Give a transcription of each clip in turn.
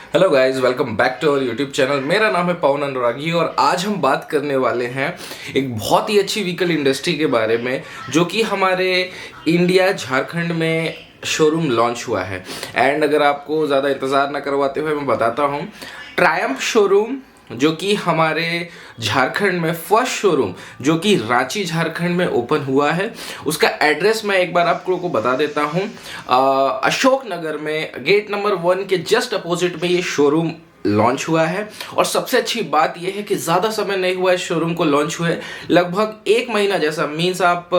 Hello guys, welcome back to our YouTube channel. मेरा नाम है पवन अनुरागी और आज हम बात करने वाले हैं एक बहुत ही अच्छी व्हीकल इंडस्ट्री के बारे में जो कि हमारे इंडिया झारखंड में शोरूम लॉन्च हुआ है। एंड अगर आपको ज़्यादा इंतज़ार ना करवाते हुए मैं बताता हूँ, ट्रायम्फ शोरूम जो कि हमारे झारखंड में फर्स्ट शोरूम जो कि रांची झारखंड में ओपन हुआ है, उसका एड्रेस मैं एक बार आप लोगों को बता देता हूँ। अशोक नगर में गेट नंबर 1 के जस्ट अपोजिट में ये शोरूम लॉन्च हुआ है। और सबसे अच्छी बात यह है कि ज़्यादा समय नहीं हुआ इस शोरूम को लॉन्च हुए, लगभग 1 महीना जैसा। मीन्स आप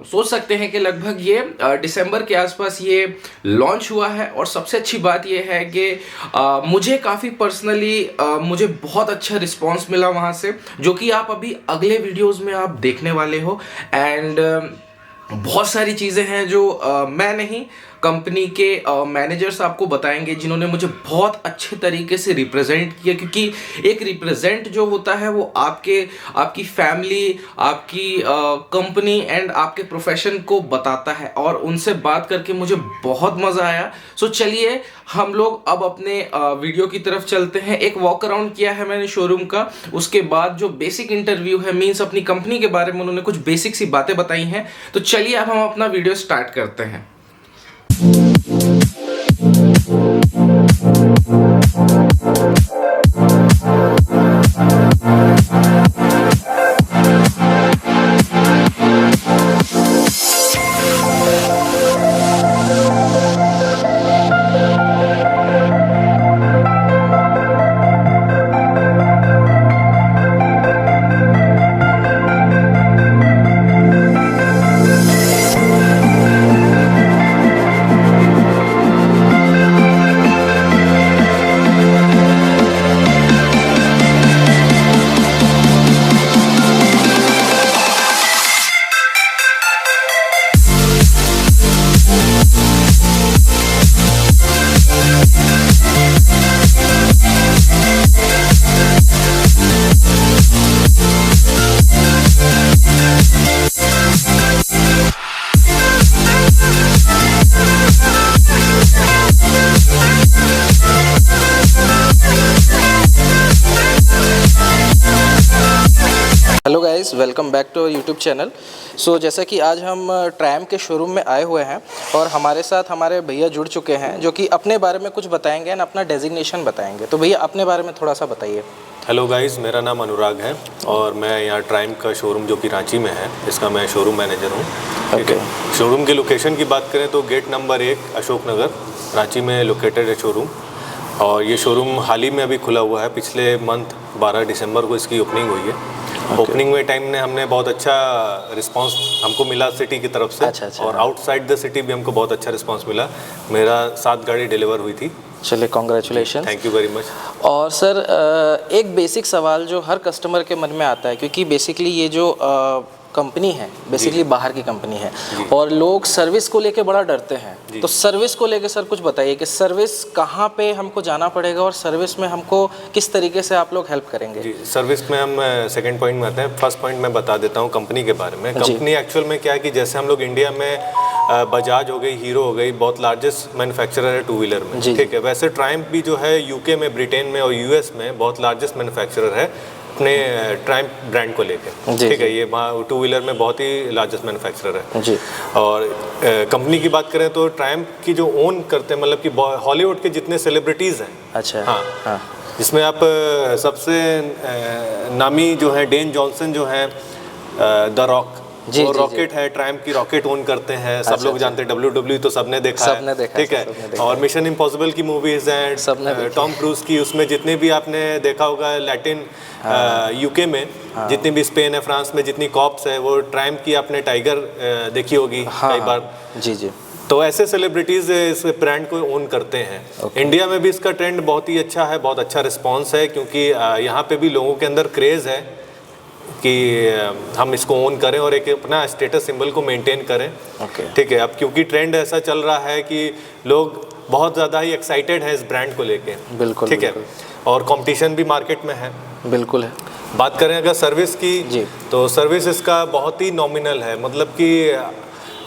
सोच सकते हैं कि लगभग ये दिसंबर के आसपास ये लॉन्च हुआ है। और सबसे अच्छी बात यह है कि मुझे काफ़ी पर्सनली मुझे बहुत अच्छा रिस्पांस मिला वहाँ से, जो कि आप अभी अगले वीडियोस में आप देखने वाले हो। एंड बहुत सारी चीज़ें हैं जो मैं नहीं, कंपनी के मैनेजर्स आपको बताएंगे, जिन्होंने मुझे बहुत अच्छे तरीके से रिप्रेजेंट किया। क्योंकि एक रिप्रेजेंट जो होता है वो आपकी फैमिली, आपकी कंपनी एंड आपके प्रोफेशन को बताता है। और उनसे बात करके मुझे बहुत मज़ा आया। सो चलिए हम लोग अब अपने वीडियो की तरफ चलते हैं। एक वॉक अराउंड किया है मैंने शोरूम का, उसके बाद जो बेसिक इंटरव्यू है, मीन्स अपनी कंपनी के बारे में उन्होंने कुछ बेसिक सी बातें बताई हैं। तो चलिए अब हम अपना वीडियो स्टार्ट करते हैं। Hello guys, welcome back to YouTube channel. So जैसा कि आज हम ट्रायम्फ के शोरूम में आए हुए हैं और हमारे साथ हमारे भैया जुड़ चुके हैं जो कि अपने बारे में कुछ बताएंगे और अपना डेजिग्नेशन बताएंगे। तो भैया अपने बारे में थोड़ा सा बताइए। हेलो गाइस, मेरा नाम अनुराग है और मैं यहाँ ट्रायम्फ का शोरूम जो कि रांची में है, इसका मैं शोरूम मैनेजर हूँ। ठीक है। शोरूम की लोकेशन की बात करें तो गेट नंबर 1 अशोक नगर रांची में लोकेटेड है शोरूम। और ये शोरूम हाल ही में अभी खुला हुआ है, पिछले मंथ 12 दिसंबर को इसकी ओपनिंग हुई है। ओपनिंग में टाइम ने हमने बहुत अच्छा रिस्पांस हमको मिला सिटी की तरफ से। अच्छा। और आउटसाइड द सिटी भी हमको बहुत अच्छा रिस्पांस मिला। मेरा 7 गाड़ी डिलीवर हुई थी। चलिए, congratulation, thank you very much. और सर एक बेसिक सवाल जो हर कस्टमर के मन में आता है, क्योंकि बेसिकली ये जो कंपनी है बेसिकली बाहर की कंपनी है और लोग सर्विस को लेके बड़ा डरते हैं। तो सर्विस को लेके सर कुछ बताइए कि सर्विस कहाँ पे हमको जाना पड़ेगा और सर्विस में हमको किस तरीके से आप लोग हेल्प करेंगे। जी, सर्विस में हम सेकंड पॉइंट में आते हैं। फर्स्ट पॉइंट मैं बता देता हूँ कंपनी के बारे में। कंपनी एक्चुअल में क्या है कि जैसे हम लोग इंडिया में बजाज हो गई, हीरो हो गई, बहुत लार्जेस्ट मैन्युफैक्चरर है 2 व्हीलर में। ठीक है। वैसे ट्रायम्फ भी जो है यूके में, ब्रिटेन में और यूएस में बहुत लार्जेस्ट मैन्युफैक्चरर है अपने ट्रायम्फ ब्रांड को लेकर। ठीक है। ये 2 व्हीलर में बहुत ही लार्जेस्ट मैन्युफैक्चरर है जी। और कंपनी की बात करें तो ट्रायम्फ की जो ओन करते हैं, मतलब कि हॉलीवुड के जितने सेलिब्रिटीज़ हैं। अच्छा। हाँ। जिसमें आप सबसे नामी जो है डेन जॉनसन जो है, द रॉक, वो रॉकेट है, ट्रायम्फ की रॉकेट ओन करते हैं। सब लोग जानते हैं, WWE तो सबने देखा है। ठीक है। और मिशन इम्पॉसिबल की मूवीज हैं, टॉम क्रूज की, उसमें जितने भी आपने देखा होगा लैटिन यूके में जितनी भी, स्पेन है, फ्रांस में जितनी कॉप्स है, वो ट्रायम्फ की आपने टाइगर देखी होगी कई बार। जी। तो ऐसे सेलिब्रिटीज़ इस ब्रांड को ओन करते हैं। इंडिया में भी इसका ट्रेंड बहुत ही अच्छा है, बहुत अच्छा रिस्पॉन्स है, क्योंकि यहाँ पे भी लोगों के अंदर क्रेज़ है कि हम इसको ओन करें और एक अपना स्टेटस सिंबल को मेंटेन करें। ठीक है। अब क्योंकि ट्रेंड ऐसा चल रहा है कि लोग बहुत ज़्यादा ही एक्साइटेड हैं इस ब्रांड को लेके। बिल्कुल। ठीक है। और कंपटीशन भी मार्केट में है। बिल्कुल है। बात करें अगर सर्विस की जी, तो सर्विस इसका बहुत ही नॉमिनल है। मतलब कि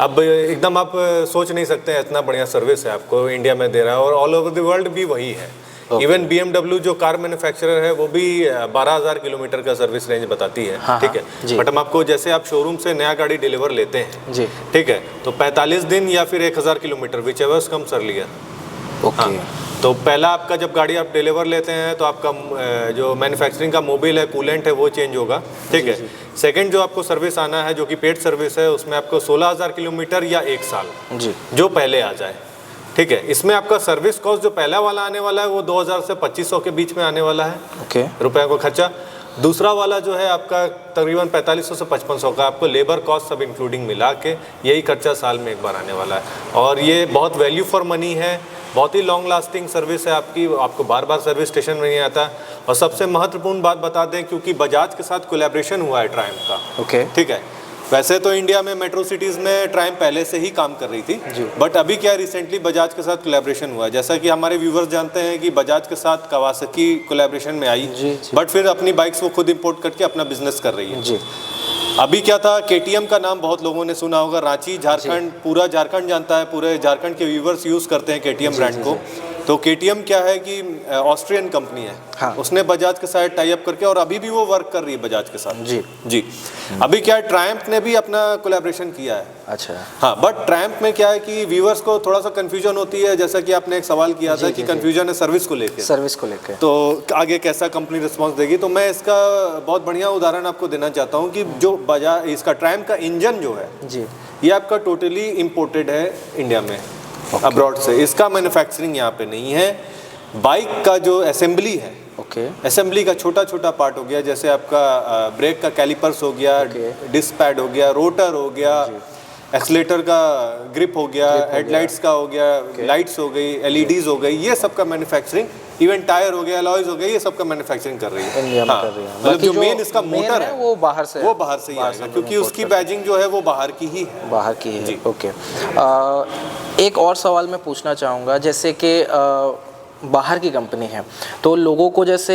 अब एकदम आप सोच नहीं सकते हैं, इतना बढ़िया सर्विस है आपको इंडिया में दे रहा है और ऑल ओवर द वर्ल्ड भी वही है। इवन BMW जो कार मैन्युफैक्चरर है वो भी 12,000 किलोमीटर का सर्विस रेंज बताती है। हाँ, ठीक है, बट हम आपको जैसे आप शोरूम से नया गाड़ी डिलीवर लेते हैं जी, ठीक है, तो 45 दिन या फिर 1,000 kilometre which ever comes earlier. Okay. तो पहला आपका जब गाड़ी आप डिलीवर लेते हैं तो आपका जो मैन्युफैक्चरिंग का मोबिल है, कूलेंट है, वो चेंज होगा। ठीक है, सेकंड जो आपको सर्विस आना है जो कि पेड सर्विस है, उसमें आपको 16,000 किलोमीटर या 1 साल जी, जो पहले आ जाए। ठीक है, इसमें आपका सर्विस कॉस्ट जो पहला वाला आने वाला है वो 2,000 से 2,500 के बीच में आने वाला है। ओके, रुपए का खर्चा। दूसरा वाला जो है आपका तकरीबन 4,500 से 5,500 का, आपको लेबर कॉस्ट सब इंक्लूडिंग मिला के यही खर्चा साल में एक बार आने वाला है। और ये बहुत वैल्यू फॉर मनी है, बहुत ही लॉन्ग लास्टिंग सर्विस है आपकी, आपको बार बार सर्विस स्टेशन में नहीं आता। और सबसे महत्वपूर्ण बात बता दें, क्योंकि बजाज के साथ कोलैबोरेशन हुआ है ट्रायम्फ का। ओके, ठीक है, वैसे तो इंडिया में मेट्रो सिटीज़ में ट्रायम्फ पहले से ही काम कर रही थी, बट अभी क्या रिसेंटली बजाज के साथ कोलैबोरेशन हुआ है। जैसा कि हमारे व्यूवर्स जानते हैं कि बजाज के साथ कवासाकी कोलैबोरेशन में आई, बट फिर अपनी बाइक्स वो खुद इंपोर्ट करके अपना बिजनेस कर रही है। जी। अभी क्या था, KTM का नाम बहुत लोगों ने सुना होगा, रांची झारखंड, पूरा झारखंड जानता है, पूरे झारखंड के व्यूवर्स यूज़ करते हैं KTM ब्रांड को। तो KTM क्या है कि ऑस्ट्रियन कंपनी है। हाँ। उसने बजाज के साथ टाई अप करके, और अभी भी वो वर्क कर रही है बजाज के साथ। जी जी। अभी क्या है, ट्रायम्फ ने भी अपना कोलैबोरेशन किया है। अच्छा। हाँ, बट ट्रायम्फ में क्या है कि व्यूवर्स को थोड़ा सा कंफ्यूजन होती है, जैसा कि आपने एक सवाल किया था कि कंफ्यूजन है सर्विस को लेकर। सर्विस को लेकर तो आगे कैसा कंपनी रिस्पांस देगी, तो मैं इसका बहुत बढ़िया उदाहरण आपको देना चाहता हूँ कि जो बजाज इसका ट्रायम्फ का इंजन जो है जी, ये आपका टोटली इम्पोर्टेड है इंडिया में, अब्रॉड से। इसका मैन्युफैक्चरिंग यहाँ पे नहीं है। बाइक का जो असेंबली है, ओके, असेंबली का छोटा छोटा पार्ट हो गया, जैसे आपका ब्रेक का कैलिपर्स हो गया, डिस्क पैड हो गया, रोटर हो गया, एक्सीलेटर का ग्रिप हो गया, हेडलाइट्स का हो गया, लाइट्स हो गई, LEDs हो गई, ये सब का मैन्युफैक्चरिंग, इवन टायर हो गया, अलॉयज हो गया, ये सब का मैन्युफैक्चरिंग कर रही है इंडिया में हाँ, कर रही है। मतलब जो मेन इसका मोटर है वो बाहर से ही आएगा, क्योंकि उसकी बैजिंग जो है वो बाहर की ही है। बाहर की है। ओके, एक और सवाल मैं पूछना चाहूँगा, जैसे कि बाहर की कंपनी है तो लोगों को जैसे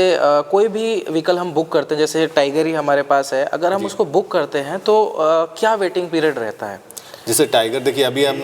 कोई भी व्हीकल हम बुक करते हैं, जैसे टाइगर ही हमारे पास है, अगर हम उसको बुक करते हैं तो क्या वेटिंग पीरियड रहता है? जैसे टाइगर देखिए, अभी हम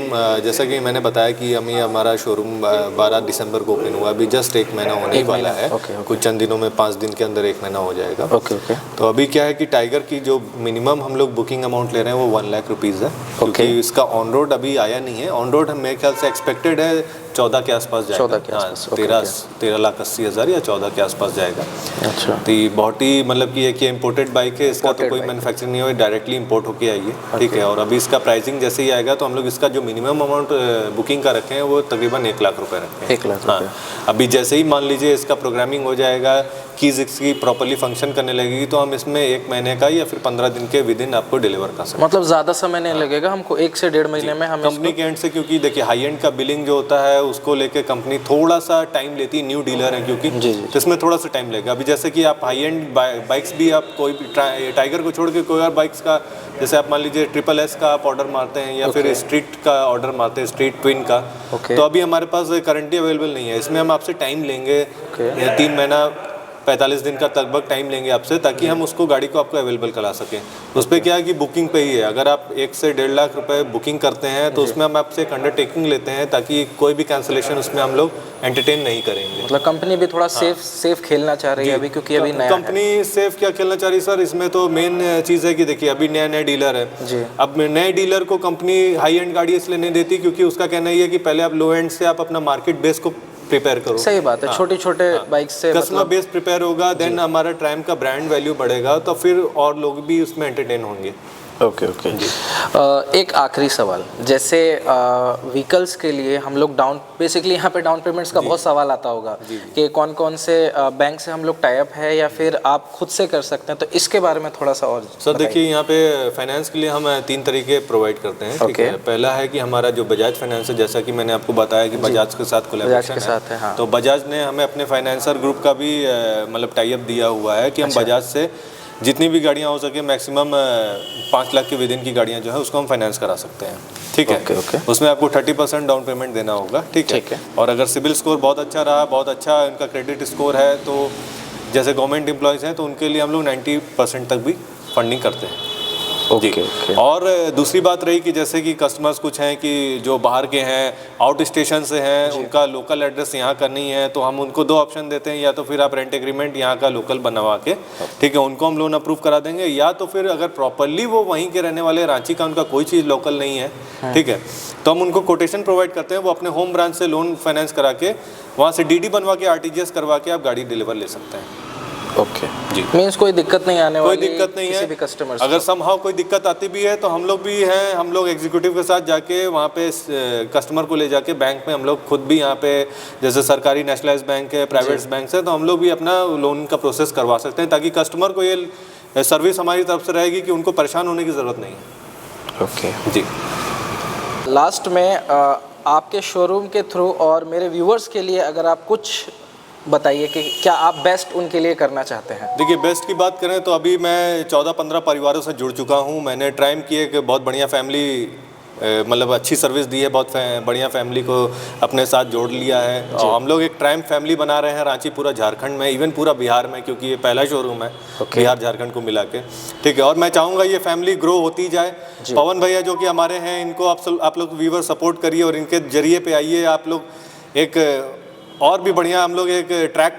जैसा कि मैंने बताया कि हमारा शोरूम 12 दिसंबर को ओपन हुआ, अभी जस्ट 1 महीना होने वाला है। कुछ चंद दिनों में 5 दिन के अंदर 1 महीना हो जाएगा। ओके। तो अभी क्या है कि टाइगर की जो मिनिमम हम लोग बुकिंग अमाउंट ले रहे हैं वो 1 लाख रुपीज़ है, क्योंकि इसका ऑन रोड अभी आया नहीं है। ऑन रोड मेरे ख्याल से एक्सपेक्टेड है 14 के आसपास जाएगा। 14 के आसपास, 13,80,000 या 14 के आसपास जाएगा। अच्छा। तो ये बहुत ही मतलब कि एक इम्पोर्टेड बाइक है, इसका तो कोई मैन्युफैक्चरिंग नहीं हुआ, डायरेक्टली इंपोर्ट होके आई है। ठीक है, और अभी इसका प्राइसिंग जैसे ही आएगा तो हम लोग इसका जो मिनिमम अमाउंट बुकिंग का रखे हैं वो तकरीबन 1 लाख रुपए रखे हैं। 1 लाख हाँ, अभी जैसे ही मान लीजिए इसका प्रोग्रामिंग हो जाएगा, कीज इसकी प्रॉपर्ली फंक्शन करने लगेगी, तो हम इसमें 1 महीने का या फिर 15 दिन के विद इन आपको डिलीवर कर सकते हैं। मतलब ज़्यादा समय नहीं लगेगा हमको, 1 से 1.5 महीने में हम कंपनी के एंड से, क्योंकि देखिए हाई एंड का बिलिंग जो होता है उसको लेके कंपनी थोड़ा सा टाइम लेती है, न्यू डीलर है क्योंकि, तो इसमें थोड़ा सा टाइम लगेगा। अभी जैसे कि आप हाई एंड बाइक्स भी आप कोई भी टाइगर को छोड़ के कोई और बाइक्स का, जैसे आप मान लीजिए SSS का आप ऑर्डर मारते हैं या फिर स्ट्रीट का ऑर्डर मारते हैं, स्ट्रीट ट्विन का, तो अभी हमारे पास करंटली अवेलेबल नहीं है। इसमें हम आपसे टाइम लेंगे 3 महीना 45 दिन का लगभग टाइम लेंगे आपसे, ताकि हम उसको गाड़ी को आपको अवेलेबल करा सकें। उस पर क्या है कि बुकिंग पे ही है, अगर आप 1 से 1.5 लाख रुपए बुकिंग करते हैं तो उसमें हम आपसे एक अंडरटेकिंग लेते हैं, ताकि कोई भी कैंसिलेशन उसमें हम लोग एंटरटेन नहीं करेंगे। मतलब कंपनी भी थोड़ा सेफ खेलना चाह रही है अभी, क्योंकि अभी नया कंपनी सेफ क्या खेलना चाह रही है सर, इसमें तो मेन चीज़ है कि देखिए अभी नया डीलर है। अब नए डीलर को कंपनी हाई एंड गाड़ी इसलिए नहीं देती क्योंकि उसका कहना ये है कि पहले आप लो एंड से आप अपना मार्केट बेस को प्रिपेयर करो। सही बात है, छोटे बाइक से कस्टमर बेस प्रिपेयर होगा, देन हमारा ट्रायम्फ का ब्रांड वैल्यू बढ़ेगा, तो फिर और लोग भी उसमें एंटरटेन होंगे। ओके। एक आखिरी सवाल, जैसे व्हीकल्स के लिए हम लोग बेसिकली यहाँ पे डाउन पेमेंट्स का बहुत सवाल आता होगा कि कौन कौन से बैंक से हम लोग टाई अप है या फिर आप खुद से कर सकते हैं, तो इसके बारे में थोड़ा सा और सर देखिए, यहाँ पे फाइनेंस के लिए हम 3 तरीके प्रोवाइड करते हैं। ठीक है, पहला है कि हमारा जो बजाज फाइनेंस है, जैसा कि मैंने आपको बताया कि बजाज के साथ कोलैबोरेशन है, हाँ। तो बजाज ने हमें अपने फाइनेंसर ग्रुप का भी मतलब टाई अप दिया हुआ है कि हम बजाज से जितनी भी गाड़ियाँ हो सके मैक्सिमम 5 लाख के विद इन की गाड़ियाँ जो है उसको हम फाइनेंस करा सकते हैं। ठीक है, उसमें आपको 30% डाउन पेमेंट देना होगा। ठीक है, और अगर सिविल स्कोर बहुत अच्छा रहा, बहुत अच्छा उनका क्रेडिट स्कोर है, तो जैसे गवर्नमेंट एम्प्लॉयज़ हैं तो उनके लिए हम लोग 90% तक भी फंडिंग करते हैं। ओके। और दूसरी बात रही कि जैसे कि कस्टमर्स कुछ हैं कि जो बाहर के हैं, आउट स्टेशन से हैं, उनका लोकल एड्रेस यहाँ का नहीं है, तो हम उनको 2 ऑप्शन देते हैं, या तो फिर आप रेंट एग्रीमेंट यहाँ का लोकल बनवा के, ठीक है, उनको हम लोन अप्रूव करा देंगे, या तो फिर अगर प्रॉपरली वो वहीं के रहने वाले, रांची का उनका कोई चीज़ लोकल नहीं है, ठीक है, तो हम उनको कोटेशन प्रोवाइड करते हैं, वो अपने होम ब्रांच से लोन फाइनेंस करा के वहाँ से DD बनवा के RTGS करवा के आप गाड़ी डिलीवर ले सकते हैं। ओके जी, मीन्स कोई दिक्कत नहीं आने वाली, कोई दिक्कत नहीं किसी है भी कस्टमर्स अगर समहाउ कोई दिक्कत आती भी है तो हम लोग भी हैं, हम लोग एग्जीक्यूटिव के साथ जाके वहाँ पे कस्टमर को ले जाके बैंक में हम लोग खुद भी यहाँ पे, जैसे सरकारी नेशनलाइज बैंक है, प्राइवेट बैंक है, तो हम लोग भी अपना लोन का प्रोसेस करवा सकते हैं, ताकि कस्टमर को ये सर्विस हमारी तरफ से रहेगी कि उनको परेशान होने की ज़रूरत नहीं है। ओके जी, लास्ट में आपके शोरूम के थ्रू और मेरे व्यूअर्स के लिए अगर आप कुछ बताइए कि क्या आप बेस्ट उनके लिए करना चाहते हैं। देखिए, बेस्ट की बात करें तो अभी मैं 14-15 परिवारों से जुड़ चुका हूँ। मैंने ट्राइम की एक बहुत बढ़िया फैमिली, मतलब अच्छी सर्विस दी है, बहुत बढ़िया फैमिली को अपने साथ जोड़ लिया है, और हम लोग एक ट्राइम फैमिली बना रहे हैं रांची, पूरा झारखंड में, इवन पूरा बिहार में, क्योंकि ये पहला शोरूम है बिहार झारखंड को मिला के, ठीक है। और मैं चाहूँगा ये फैमिली ग्रो होती जाए। पवन भैया जो कि हमारे हैं, इनको आप लोग व्यूवर सपोर्ट करिए और इनके जरिए पे आइए आप लोग। एक और भी बढ़िया हम लोग एक ट्रैक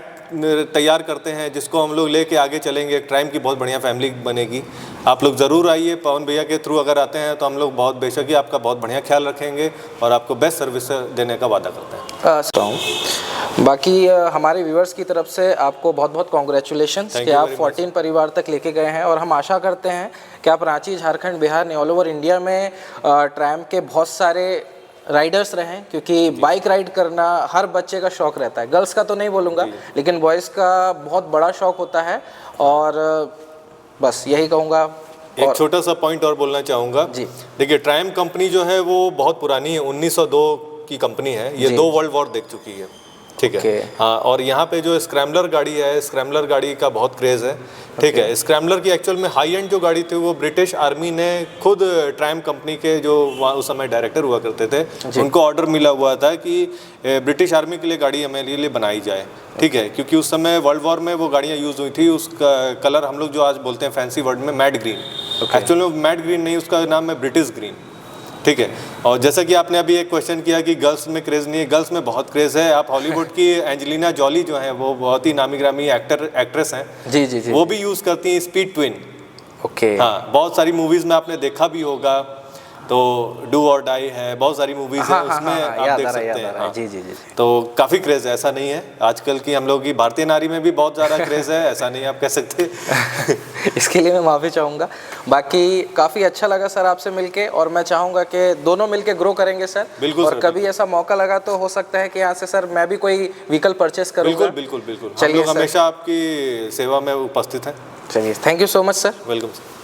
तैयार करते हैं जिसको हम लोग लेके आगे चलेंगे, एक ट्राइम की बहुत बढ़िया फैमिली बनेगी। आप लोग ज़रूर आइए, पवन भैया के थ्रू अगर आते हैं तो हम लोग बहुत बेशक ही आपका बहुत बढ़िया ख्याल रखेंगे और आपको बेस्ट सर्विस देने का वादा करते हैं। बाकी हमारे व्यूअर्स की तरफ से आपको बहुत बहुत कॉन्ग्रेचुलेशंस कि आप 14 परिवार तक लेके गए हैं, और हम आशा करते हैं कि आप रांची, झारखंड, बिहार नहीं, ऑल ओवर इंडिया में ट्राइम के बहुत सारे राइडर्स रहें, क्योंकि बाइक राइड करना हर बच्चे का शौक रहता है। गर्ल्स का तो नहीं बोलूँगा, लेकिन बॉयज़ का बहुत बड़ा शौक होता है। और बस यही कहूँगा। एक छोटा सा पॉइंट और बोलना चाहूँगा जी। देखिए, ट्राइम कंपनी जो है वो बहुत पुरानी है, 1902 की कंपनी है, ये 2 वर्ल्ड वॉर देख चुकी है, ठीक है। हाँ, और यहाँ पे जो स्क्रैम्बलर गाड़ी है, स्क्रैम्बलर गाड़ी का बहुत क्रेज़ है, ठीक है। स्क्रैम्बलर की एक्चुअल में हाई एंड जो गाड़ी थी वो ब्रिटिश आर्मी ने खुद ट्राइम कंपनी के जो वहाँ उस समय डायरेक्टर हुआ करते थे, उनको ऑर्डर मिला हुआ था कि ब्रिटिश आर्मी के लिए गाड़ी हमारे लिए बनाई जाए, ठीक है, क्योंकि उस समय वर्ल्ड वॉर में वो गाड़ियाँ यूज़ हुई थी। उसका कलर हम लोग जो आज बोलते हैं फैंसी वर्ड में मैड ग्रीन, एक्चुअल में मैड ग्रीन नहीं, उसका नाम है ब्रिटिश ग्रीन, ठीक है। और जैसा कि आपने अभी एक क्वेश्चन किया कि गर्ल्स में क्रेज़ नहीं है, गर्ल्स में बहुत क्रेज़ है। आप हॉलीवुड की एंजेलिना जॉली जो हैं, वो बहुत ही नामी ग्रामी एक्ट्रेस हैं, जी जी जी, वो भी यूज़ करती हैं स्पीड ट्विन। ओके, हाँ, बहुत सारी मूवीज़ में आपने देखा भी होगा, तो डू और डाई है, बहुत सारी मूवीज़ हैं, उसमें आप देख सकते हैं। जी जी जी, तो काफ़ी क्रेज़ है, ऐसा नहीं है। आजकल की हम लोग की भारतीय नारी में भी बहुत ज़्यादा क्रेज़ है, ऐसा नहीं आप कह सकते। इसके लिए मैं माफ़ी चाहूँगा। बाकी काफ़ी अच्छा लगा सर आपसे मिलके, और मैं चाहूँगा कि दोनों मिलके ग्रो करेंगे सर। बिल्कुल। और कभी ऐसा मौका लगा तो हो सकता है कि यहाँ से सर मैं भी कोई व्हीकल परचेस करूँगा। बिल्कुल बिल्कुल बिल्कुल, चलिए, हमेशा आपकी सेवा में उपस्थित हैं। चलिए, thank you so much sir. Welcome sir.